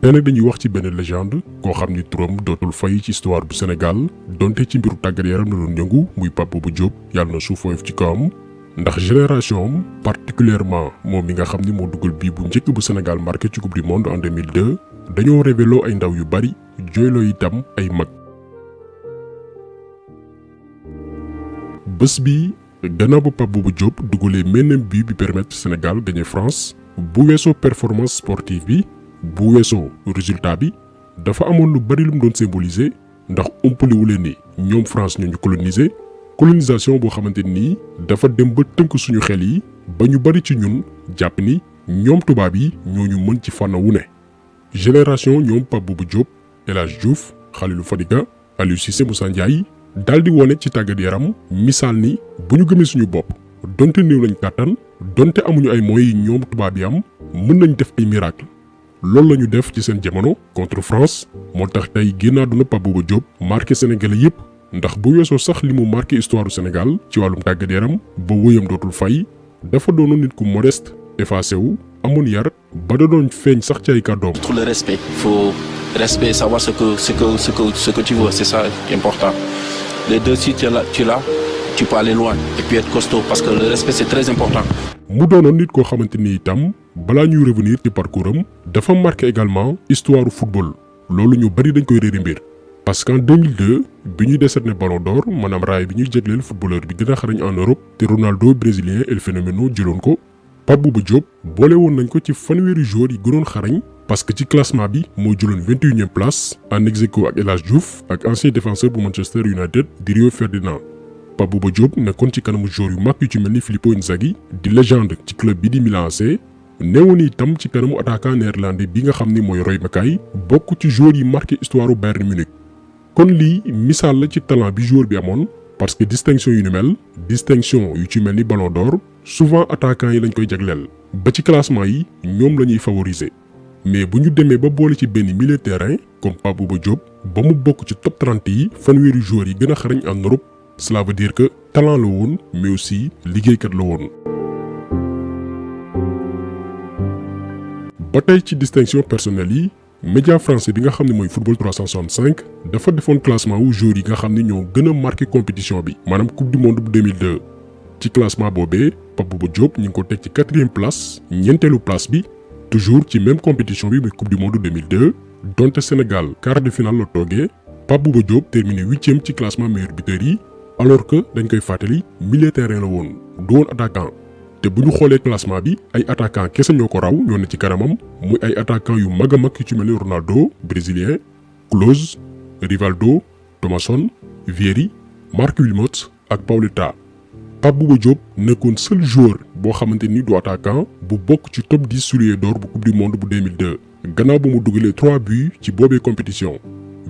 tey nag dañuy wax ci benn légende koo xam ni turam dootul fay ci histoire bu Sénégal donte ci mbiru tàggat yaram la doon yëngu muy Pape Bouba Diop yàlla na suuf woyof ci kawam ndax génération am particulièrement moom mi nga xam ni moo dugal bii bu njëkk bu Sénégal marqué ci coupe du monde en 2002 dañoo révéloo ay ndaw yu bari jooyloo itam ay mag. bés bi gannaaw ba Pape Bouba Diop dugalee menn bii bi permettre Sénégal gagné France bu weesoo performance sportive bi. bu weesoo résultat bi dafa amoon lu bari lu mu doon symboliser ndax umpaliwu leen ni ñoom France ñoo ñu colonisé colonisation boo xamante nii dafa dem ba tënk suñu xel yi ba ñu bari ci ñun jàpp ni ñoom tubaab yi ñoo ñu mën ci fànn wu ne. génération ñoom Pape Bouba Diop El Hadj Diouf Khalilou Fadiga Aliou Cissé Moussa Ndiaye daal di wone ci tàggat yaram misaal ni bu ñu gëmee suñu bopp donte néew lañ kàttan donte amuñu ay moyens yi ñoom tubaab yi am mën nañ def ay miracle. loolu la ñu def ci seen jamono contre France moo tax tey génn àdduna Pape Bouba Diop marqué Sénégalais yépp ndax bu weesoo sax li mu marqué histoire du Sénégal ci wàllum tàggat yaram ba wóyam dootul fay dafa doonoon nit ku modeste effacé wu amoon yar ba da doon feeñ sax ci ay kàddoom. Tout le respect, faut respect, savoir ce que tu veux, c'est ça qui est important. Les deux, si tu es là, tu peux aller loin et puis être costaud parce que le respect c'est très important. mu doonoon nit koo xamante ni itam balaa ñuy revenir ci parcours am dafa marqué également histoire football loolu ñu bari dañ koy réeri mbir parce qu'en 2002 bi ñuy décerné Ballon d'Or maanaam raay bi ñuy jégleel footballeur bi gën a xarañ en Europe te Ronaldo brésilien El Phénoméno jëloon ko Pape Bouba Diop boole woon nañ ko ci fanweeri joueurs yi gënoon xarañ parce que ci classement bi moo jëloon 21e place en ex-aequo ak El Hadj Diouf ak ancien défenseur bu Manchester United di Rio Ferdinand. Pape Bouba Diop nekkoon ci kanamu joueur yu mag yu ci mel ni Filippo Inzaghi di légende ci club bi di Milan AC newoon itam ci kanamu attaquant néerlandais bi nga xam ni mooy Roy Makaay bokk ci joueur yi marqué histoire u Bayern Munich. kon lii misaal la ci talent bi joueur bi amoon parce que distinction yu ni mel distinction yu ci mel ni Ballon d'Or souvent attaquant yi lañ koy jagleel ba ci classement yi ñoom la ñuy favoriser mais bu ñu demee ba boole ci benn milieu terrain comme Pape Bouba Diop ba mu bokk ci top 30 yi fanweeri joueurs yi gën a xarañ en Europe. Cela veut dire que talent la woon mais aussi liggéeykat la woon. ba tey ci distinction personnelle yi média français bi nga xam ne mooy football 365 dafa defoon classement wu joueurs yi nga xam ne ñoo gën a marqué compétition bi maanaam coupe du monde bu 2002. ci classement boobee Pape Bouba Diop ñu ngi ko teg ci 4e place ñeenteelu place bi toujours ci même compétition bi muy coupe du monde 2002 donte Sénégal quart de finale la toogee Pape Bouba Diop terminé 8e ci classement meilleur buteur yi. alors que dañ koy fàttali milieu terrain la woon du woon attaquant te bu ñu xoolee classement bi ay attaquant kese ñoo ko raw ñoo ne ci kanamam muy ay attaquant yu mag a mag yu ci mel ni Ronaldo brésilien Klose Rivaldo Thomasson Vieri Marc Wilmots ak Pauleta. Pape Bouba Diop nekkoon seul joueur boo xamante ni du attaquant bu bokk ci top 10 soulier d'or bu coupe du monde bu 2002 gannaaw ba mu dugalee 3 buts ci boobee compétition.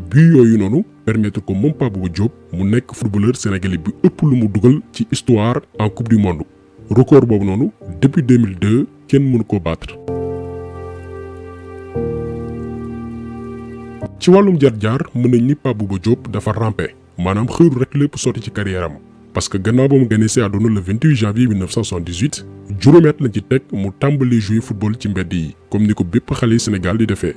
but yooyu noonu permettre ko moom Pape Bouba Diop mu nekk footballeur sénégalais bi ëpp lu mu dugal ci histoire en coupe du monde record boobu noonu depuis 2002 kenn mënu koo battre. ci wàllum jaar-jaar mën nañ ni Pape Bouba Diop dafa rampé maanaam xëyru rek lépp sotti ci carrière am parce que gannaaw ba mu gënee si àdduna le 28 janvier 1978 juróomi at lañ ci teg mu tàmbali jouer football ci mbedd yi comme ni ko bépp xale Sénégal di defee.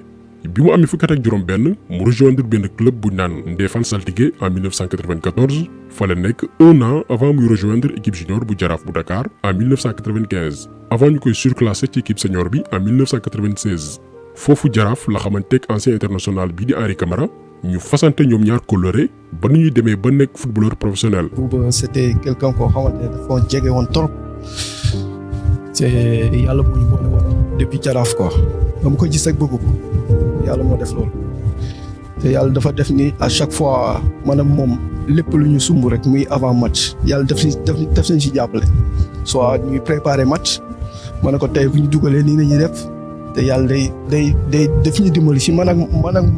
bi mu amee fukki at ak juróom benn mu rejoindre benn club bu naan Ndefane Saltigué en 1994 fa la nekk 1 an avant muy rejoindre équipe junior bu Jaraaf bu Dakar en 1995 avant ñu koy surclassé ci équipe senior bi en 1996 foofu Jaraaf la xamanteeg ancien international bi di Henri Camara ñu fasante ñoom ñaar coloré ba nu ñuy demee ba nekk footballeur professionnel. Bouba c'était quelqu'un koo xamante ne dafa jege woon trop te yàlla moo ñu boole woon depuis Jaraaf quoi ba mu ko gis ak bëgg ko yàlla moo def loolu te yàlla dafa def ni à chaque fois maanaam moom lépp lu ñu sumb rek muy avant match yàlla def nañ si jàppale soit ñuy préparer match ma ne ko tey bu ñu dugalee nii nañuy def te yàlla day def ñu dimbali si man ak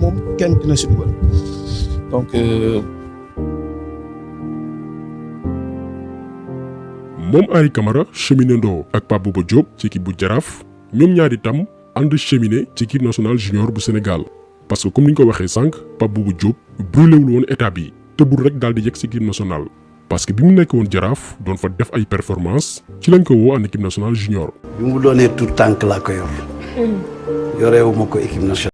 moom kenn dina si dugal donc moom Henri Camara cheminando ak Pape Bouba Diop ci équipe bu Jaraaf ñoom ñaar itam ànd cheminé ci équipe nationale junior bu Sénégal parce que comme ni ñu ko waxee sànq Pape Bouba Diop brûléwul woon état bi tëbul rek daal di yegg ci équipe nationale parce que bi mu nekk woon Jaraaf doon fa def ay performance ci lañ ko woo en équipe nationale junior. bi mu doonee tout tànk laa ko yor yoreewu ma ko équipe nationale